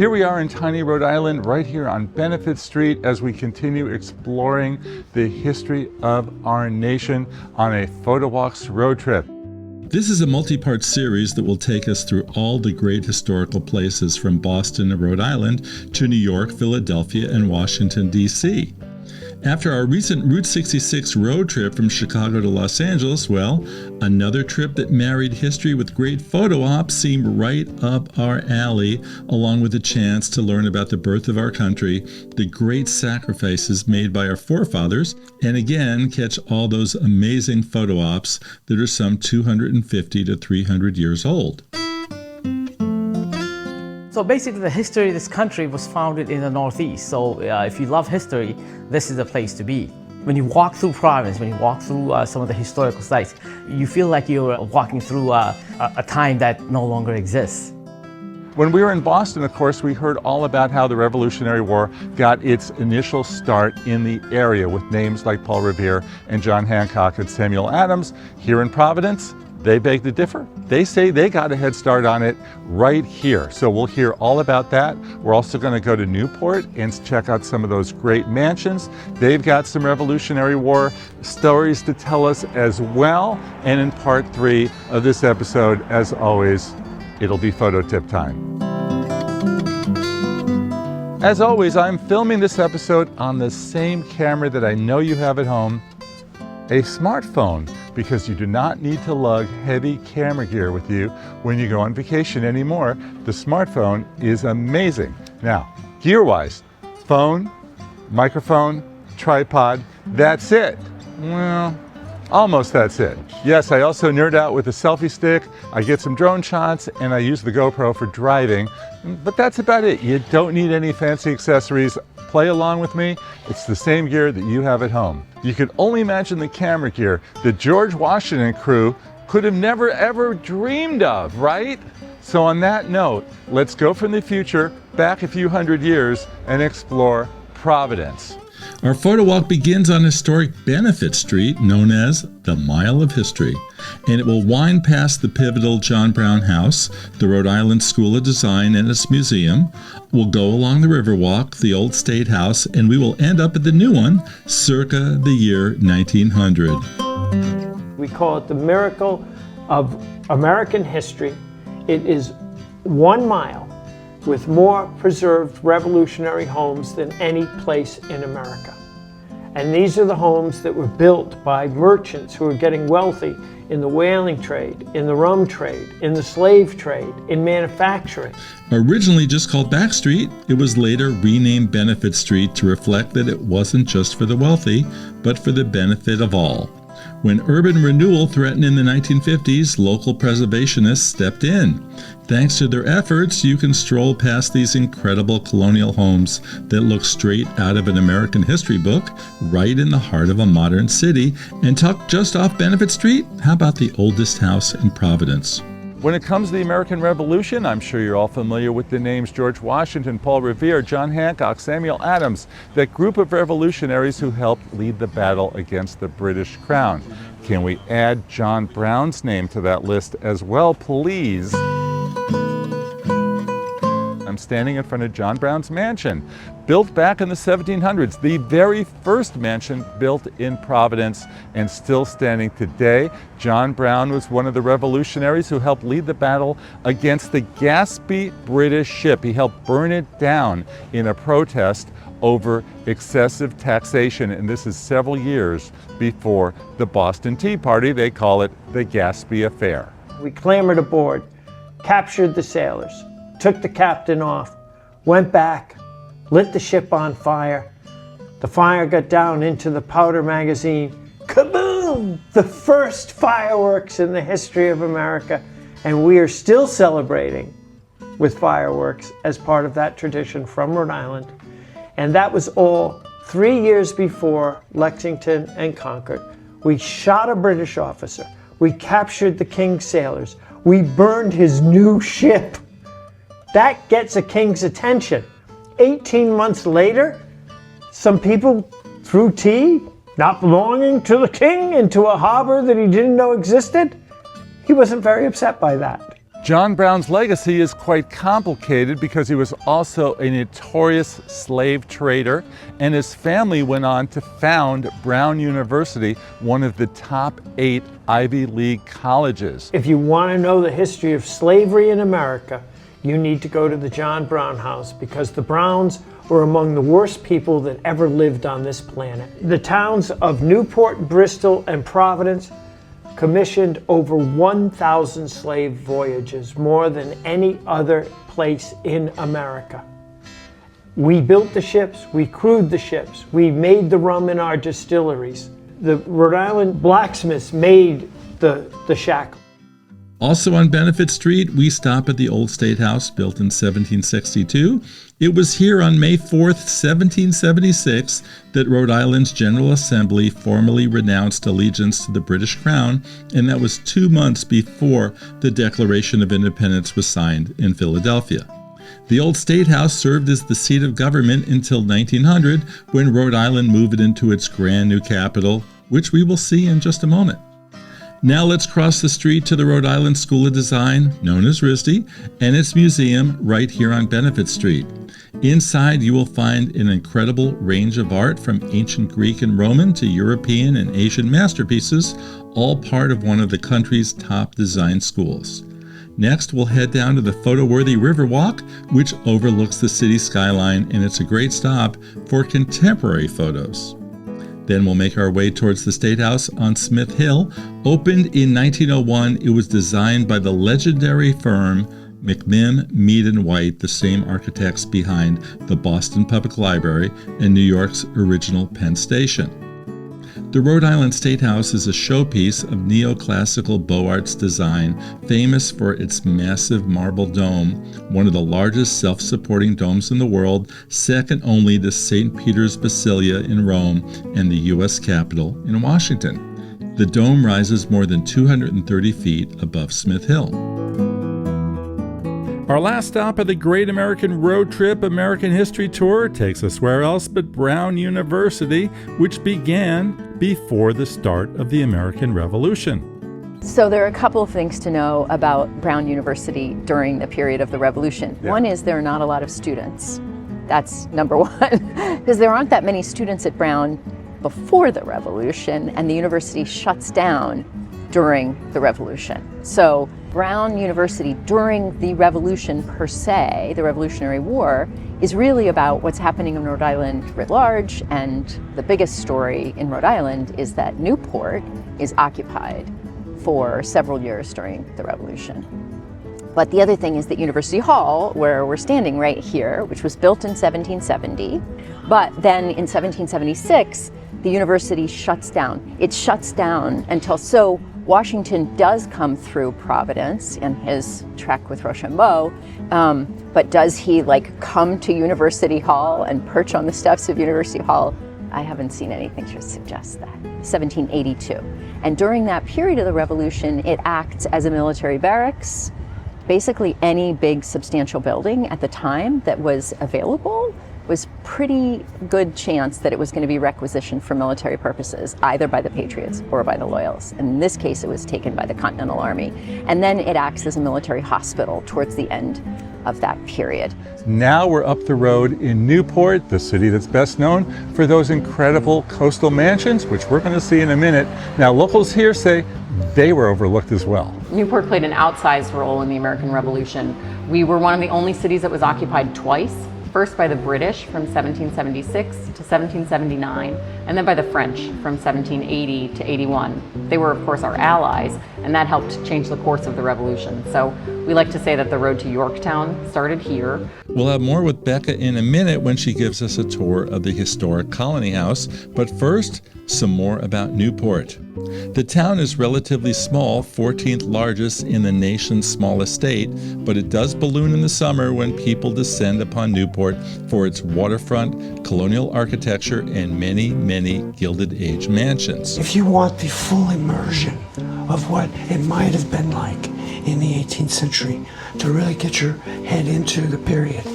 Here we are in tiny Rhode Island, right here on Benefit Street, as we continue exploring the history of our nation on a Photo Walks road trip. This is a multi-part series that will take us through all the great historical places from Boston and Rhode Island to New York, Philadelphia, and Washington, D.C. After our recent Route 66 road trip from Chicago to Los Angeles, well, another trip that married history with great photo ops seemed right up our alley, along with a chance to learn about the birth of our country, the great sacrifices made by our forefathers, and again, catch all those amazing photo ops that are some 250 to 300 years old. So basically the history of this country was founded in the Northeast. So if you love history, this is the place to be. When you walk through Providence, when you walk through some of the historical sites, you feel like you're walking through a time that no longer exists. When we were in Boston, of course, we heard all about how the Revolutionary War got its initial start in the area with names like Paul Revere and John Hancock and Samuel Adams. Here in Providence, they beg to differ. They say they got a head start on it right here. So we'll hear all about that. We're also going to go to Newport and check out some of those great mansions. They've got some Revolutionary War stories to tell us as well. And in part 3 of this episode, as always, it'll be photo tip time. As always, I'm filming this episode on the same camera that I know you have at home, a smartphone, because you do not need to lug heavy camera gear with you when you go on vacation anymore. The smartphone is amazing. Now, gear-wise, phone, microphone, tripod, that's it. Well, almost that's it. Yes, I also nerd out with a selfie stick, I get some drone shots, and I use the GoPro for driving, but that's about it. You don't need any fancy accessories. Play along with me. It's the same gear that you have at home. You can only imagine the camera gear the George Washington crew could have never ever dreamed of, right? So on that note, let's go from the future back a few hundred years and explore Providence. Our photo walk begins on historic Benefit Street, known as the Mile of History, and it will wind past the pivotal John Brown House, the Rhode Island School of Design and its museum. We'll go along the Riverwalk, the old State House, and we will end up at the new one, circa the year 1900. We call it the miracle of American history. It is 1 mile with more preserved revolutionary homes than any place in America. And these are the homes that were built by merchants who are getting wealthy in the whaling trade, in the rum trade, in the slave trade, in manufacturing. Originally just called Back Street, it was later renamed Benefit Street to reflect that it wasn't just for the wealthy, but for the benefit of all. When urban renewal threatened in the 1950s, local preservationists stepped in. Thanks to their efforts, you can stroll past these incredible colonial homes that look straight out of an American history book, right in the heart of a modern city. And tucked just off Benefit Street, how about the oldest house in Providence? When it comes to the American Revolution, I'm sure you're all familiar with the names George Washington, Paul Revere, John Hancock, Samuel Adams, that group of revolutionaries who helped lead the battle against the British Crown. Can we add John Brown's name to that list as well, please? I'm standing in front of John Brown's mansion, built back in the 1700s, the very first mansion built in Providence and still standing today. John Brown was one of the revolutionaries who helped lead the battle against the Gaspee British ship. He helped burn it down in a protest over excessive taxation, and this is several years before the Boston Tea Party. They call it the Gaspee Affair. We clambered aboard, captured the sailors, took the captain off, went back, lit the ship on fire. The fire got down into the powder magazine. Kaboom! The first fireworks in the history of America. And we are still celebrating with fireworks as part of that tradition from Rhode Island. And that was all 3 years before Lexington and Concord. We shot a British officer. We captured the king's sailors. We burned his new ship. That gets a king's attention. 18 months later, some people threw tea, not belonging to the king, into a harbor that he didn't know existed. He wasn't very upset by that. John Brown's legacy is quite complicated because he was also a notorious slave trader, and his family went on to found Brown University, one of the top 8 Ivy League colleges. If you want to know the history of slavery in America, you need to go to the John Brown house, because the Browns were among the worst people that ever lived on this planet. The towns of Newport, Bristol, and Providence commissioned over 1,000 slave voyages, more than any other place in America. We built the ships, we crewed the ships, we made the rum in our distilleries. The Rhode Island blacksmiths made the shackle. Also on Benefit Street, we stop at the Old State House, built in 1762. It was here on May 4th, 1776, that Rhode Island's General Assembly formally renounced allegiance to the British Crown, and that was 2 months before the Declaration of Independence was signed in Philadelphia. The Old State House served as the seat of government until 1900, when Rhode Island moved it into its grand new capital, which we will see in just a moment. Now let's cross the street to the Rhode Island School of Design, known as RISD, and its museum right here on Benefit Street. Inside you will find an incredible range of art from ancient Greek and Roman to European and Asian masterpieces, all part of one of the country's top design schools. Next, we'll head down to the photo-worthy Riverwalk, which overlooks the city skyline, and it's a great stop for contemporary photos. Then we'll make our way towards the State House on Smith Hill. Opened in 1901, it was designed by the legendary firm McMinn, Mead & White, the same architects behind the Boston Public Library and New York's original Penn Station. The Rhode Island State House is a showpiece of neoclassical Beaux Arts design, famous for its massive marble dome, one of the largest self-supporting domes in the world, second only to St. Peter's Basilica in Rome and the U.S. Capitol in Washington. The dome rises more than 230 feet above Smith Hill. Our last stop of the Great American Road Trip American History Tour takes us where else but Brown University, which began before the start of the American Revolution. So there are a couple of things to know about Brown University during the period of the Revolution. Yeah. One is there are not a lot of students. That's number one, because there aren't that many students at Brown before the Revolution, and the university shuts down during the Revolution. So Brown University during the Revolution per se, the Revolutionary War, is really about what's happening in Rhode Island writ large, and the biggest story in Rhode Island is that Newport is occupied for several years during the Revolution. But the other thing is that University Hall, where we're standing right here, which was built in 1770, but then in 1776, the university shuts down. It shuts down until, so Washington does come through Providence in his trek with Rochambeau, but does he come to University Hall and perch on the steps of University Hall? I haven't seen anything to suggest that. 1782. And during that period of the Revolution, it acts as a military barracks. Basically any big substantial building at the time that was available was pretty good chance that it was going to be requisitioned for military purposes, either by the Patriots or by the Loyalists. And in this case, it was taken by the Continental Army. And then it acts as a military hospital towards the end of that period. Now we're up the road in Newport, the city that's best known for those incredible coastal mansions, which we're going to see in a minute. Now, locals here say they were overlooked as well. Newport played an outsized role in the American Revolution. We were one of the only cities that was occupied twice. First by the British from 1776 to 1779, and then by the French from 1780 to 81. They were, of course, our allies, and that helped change the course of the Revolution. So we like to say that the road to Yorktown started here. We'll have more with Becca in a minute when she gives us a tour of the historic Colony House, but first, some more about Newport. The town is relatively small, 14th largest in the nation's smallest state, but it does balloon in the summer when people descend upon Newport for its waterfront, colonial architecture, and many, many Gilded Age mansions. If you want the full immersion of what it might have been like in the 18th century, to really get your head into the period,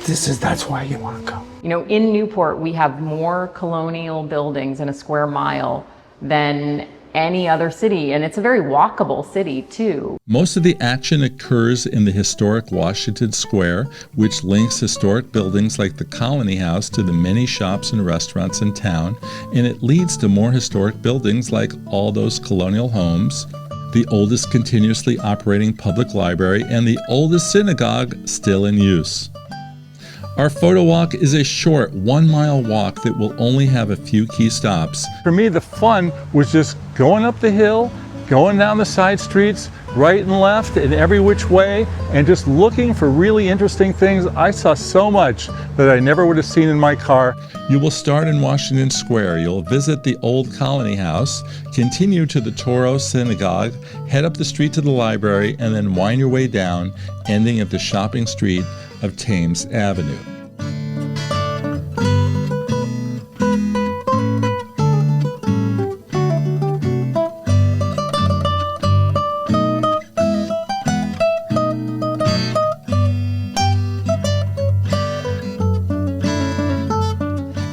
that's why you want to come. You know, in Newport, we have more colonial buildings in a square mile than any other city, and it's a very walkable city too. Most of the action occurs in the historic Washington Square, which links historic buildings like the Colony House to the many shops and restaurants in town, and it leads to more historic buildings like all those colonial homes, the oldest continuously operating public library, and the oldest synagogue still in use. Our photo walk is a short 1-mile walk that will only have a few key stops. For me, the fun was just going up the hill, going down the side streets, right and left and every which way, and just looking for really interesting things. I saw so much that I never would have seen in my car. You will start in Washington Square. You'll visit the old Colony House, continue to the Touro Synagogue, head up the street to the library, and then wind your way down, ending at the shopping street of Thames Avenue.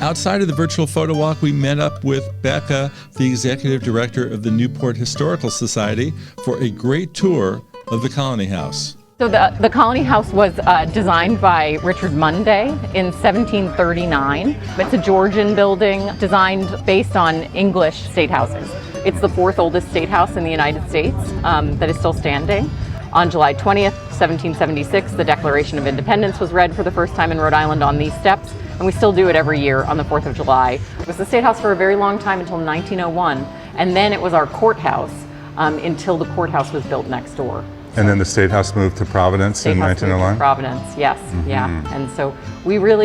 Outside of the virtual photo walk, we met up with Becca, the executive director of the Newport Historical Society, for a great tour of the Colony House. So the Colony House was designed by Richard Munday in 1739. It's a Georgian building designed based on English state houses. It's the 4th oldest state house in the United States that is still standing. On July 20th, 1776, the Declaration of Independence was read for the first time in Rhode Island on these steps, and we still do it every year on the 4th of July. It was the state house for a very long time until 1901, and then it was our courthouse until the courthouse was built next door. And then the State House moved to Providence in 1901? Providence, yes, yeah. And so we were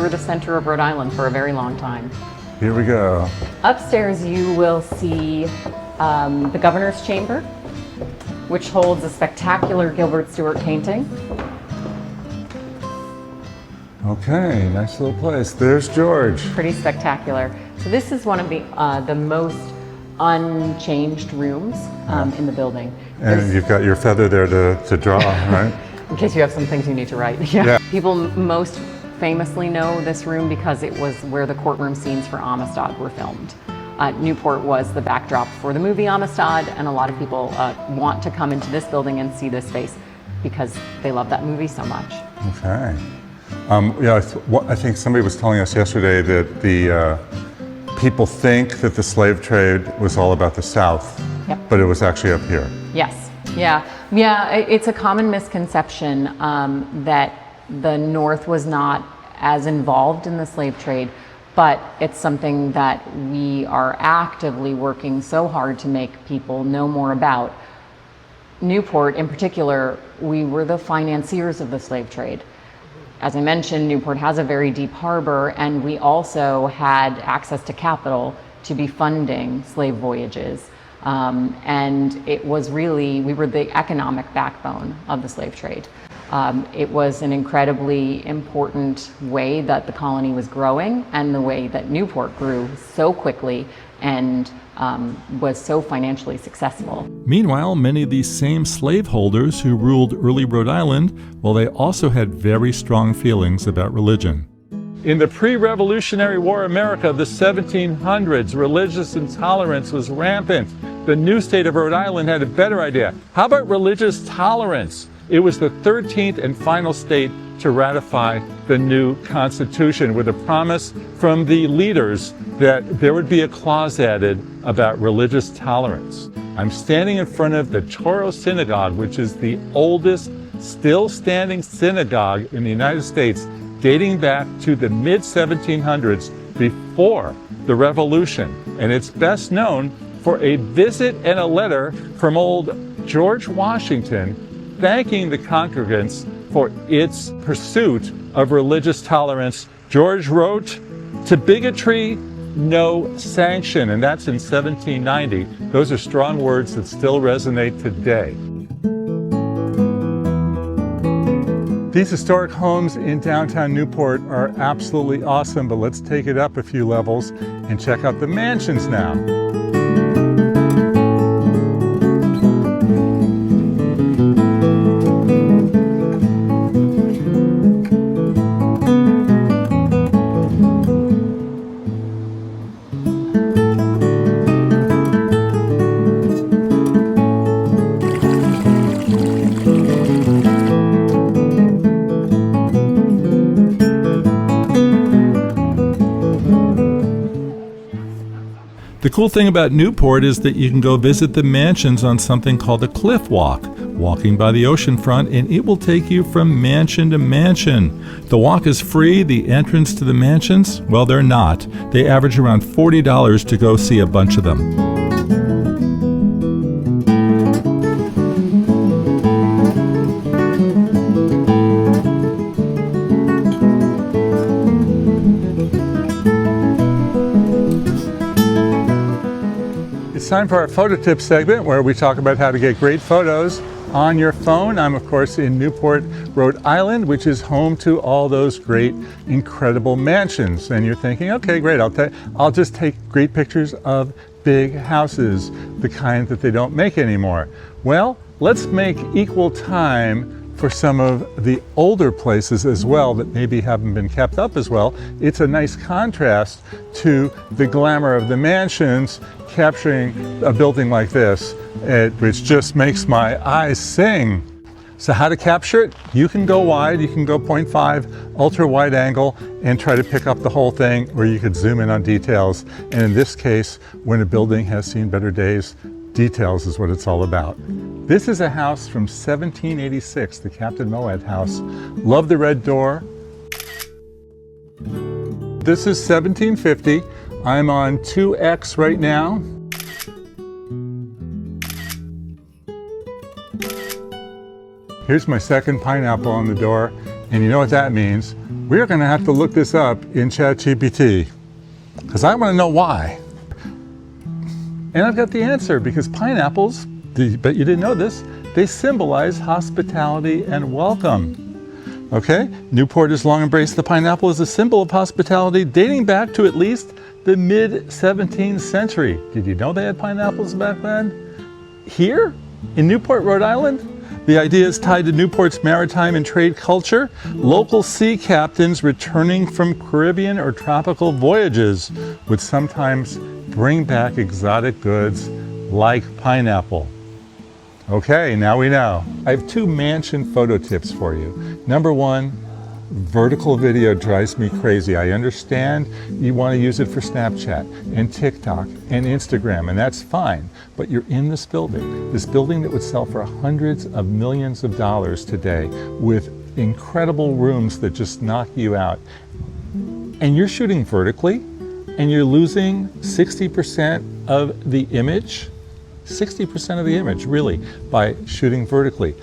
the center of Rhode Island for a very long time. Here we go. Upstairs you will see the Governor's Chamber, which holds a spectacular Gilbert Stuart painting. Okay, nice little place. There's George. Pretty spectacular. So this is one of the most unchanged rooms in the building. And you've got your feather there to draw, right? In case you have some things you need to write. Yeah. People most famously know this room because it was where the courtroom scenes for Amistad were filmed. Newport was the backdrop for the movie Amistad, and a lot of people want to come into this building and see this space because they love that movie so much. Okay. I think somebody was telling us yesterday that the people think that the slave trade was all about the South, Yep. but it was actually up here. Yes, yeah. It's a common misconception that the North was not as involved in the slave trade, but it's something that we are actively working so hard to make people know more about. Newport, in particular, we were the financiers of the slave trade. As I mentioned, Newport has a very deep harbor, and we also had access to capital to be funding slave voyages. And it was really, we were the economic backbone of the slave trade. It was an incredibly important way that the colony was growing and the way that Newport grew so quickly and was so financially successful. Meanwhile, many of these same slaveholders who ruled early Rhode Island, well, they also had very strong feelings about religion. In the pre-Revolutionary War America of the 1700s, religious intolerance was rampant. The new state of Rhode Island had a better idea. How about religious tolerance? It was the 13th and final state to ratify the new Constitution with a promise from the leaders that there would be a clause added about religious tolerance. I'm standing in front of the Touro Synagogue, which is the oldest still standing synagogue in the United States, dating back to the mid-1700s before the Revolution. And it's best known for a visit and a letter from old George Washington thanking the congregants for its pursuit of religious tolerance. George wrote, "To bigotry, no sanction," and that's in 1790. Those are strong words that still resonate today. These historic homes in downtown Newport are absolutely awesome, but let's take it up a few levels and check out the mansions now. The cool thing about Newport is that you can go visit the mansions on something called a cliff walk, walking by the oceanfront, and it will take you from mansion to mansion. The walk is free. The entrance to the mansions, well, they're not. They average around $40 to go see a bunch of them. It's time for our photo tip segment where we talk about how to get great photos on your phone. I'm of course in Newport, Rhode Island, which is home to all those great, incredible mansions. And you're thinking, okay, great, I'll just take great pictures of big houses, the kind that they don't make anymore. Well, let's make equal time for some of the older places as well that maybe haven't been kept up as well. It's a nice contrast to the glamour of the mansions, capturing a building like this, which just makes my eyes sing. So how to capture it? You can go wide, you can go 0.5, ultra wide angle, and try to pick up the whole thing, or you could zoom in on details. And in this case, when a building has seen better days, details is what it's all about. This is a house from 1786, the Captain Moad house. Love the red door. This is 1750. I'm on Ptg&x right now. Here's my second pineapple on the door, and you know what that means? We're gonna have to look this up in ChatGPT, because I wanna know why. And I've got the answer, because pineapples, but you didn't know this, they symbolize hospitality and welcome. Okay, Newport has long embraced the pineapple as a symbol of hospitality, dating back to at least the mid-17th century. Did you know they had pineapples back then? Here, in Newport, Rhode Island? The idea is tied to Newport's maritime and trade culture. Local sea captains returning from Caribbean or tropical voyages would sometimes bring back exotic goods like pineapple. Okay, now we know. I have two mansion photo tips for you. Number one, vertical video drives me crazy. I understand you want to use it for Snapchat and TikTok and Instagram, and that's fine, but you're in this building that would sell for hundreds of millions of dollars today, with incredible rooms that just knock you out. And you're shooting vertically, and you're losing 60% of the image, 60% of the image, really, by shooting vertically.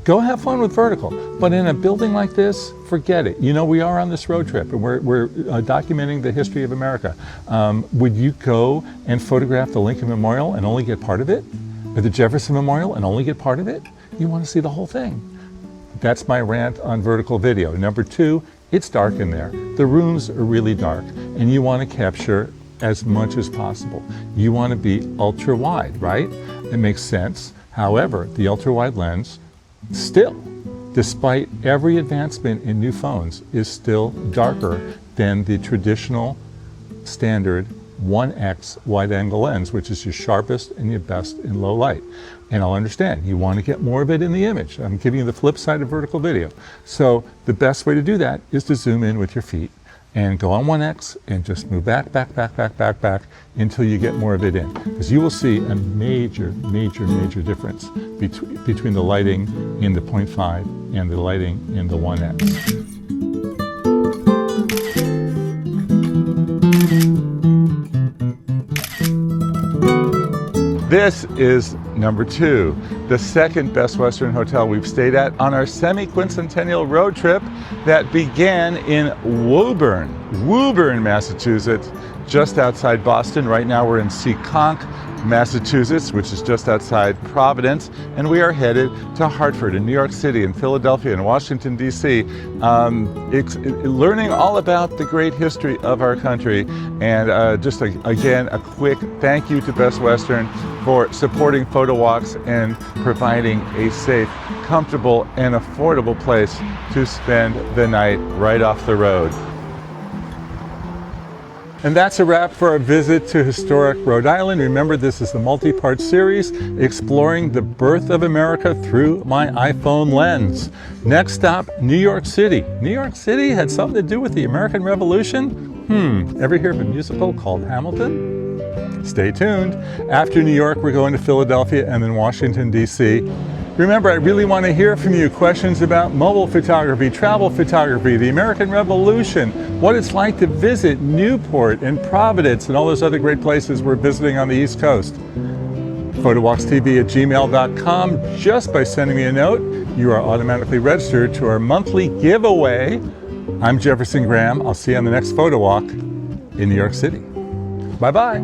Go have fun with vertical, but in a building like this, forget it. You know, we are on this road trip, and we're documenting the history of America. Would you go and photograph the Lincoln Memorial and only get part of it? Or the Jefferson Memorial and only get part of it? You want to see the whole thing. That's my rant on vertical video. Number two, it's dark in there. The rooms are really dark, and you want to capture as much as possible. You want to be ultra wide, right? It makes sense. However, the ultra wide lens still, despite every advancement in new phones, is still darker than the traditional standard 1x wide-angle lens, which is your sharpest and your best in low light. And I'll understand, you want to get more of it in the image. I'm giving you the flip side of vertical video. So the best way to do that is to zoom in with your feet and go on 1x and just move back until you get more of it in. Because you will see a major difference between the lighting in the 0.5 and the lighting in the 1x. This is number two, the second Best Western hotel we've stayed at on our semi-quincentennial road trip that began in Woburn, Massachusetts, just outside Boston. Right now we're in Seekonk, Massachusetts, which is just outside Providence, and we are headed to Hartford and New York City and Philadelphia and Washington, D.C., learning all about the great history of our country. And again, a quick thank you to Best Western for supporting photo walks and providing a safe, comfortable, and affordable place to spend the night right off the road. And that's a wrap for our visit to historic Rhode Island. Remember, this is the multi-part series exploring the birth of America through my iPhone lens. Next stop, New York City. New York City had something to do with the American Revolution? Ever hear of a musical called Hamilton? Stay tuned. After New York, we're going to Philadelphia and then Washington, D.C. Remember, I really want to hear from you. Questions about mobile photography, travel photography, the American Revolution, what it's like to visit Newport and Providence and all those other great places we're visiting on the East Coast. photowalkstv@gmail.com. Just by sending me a note, you are automatically registered to our monthly giveaway. I'm Jefferson Graham. I'll see you on the next Photo Walk in New York City. Bye-bye.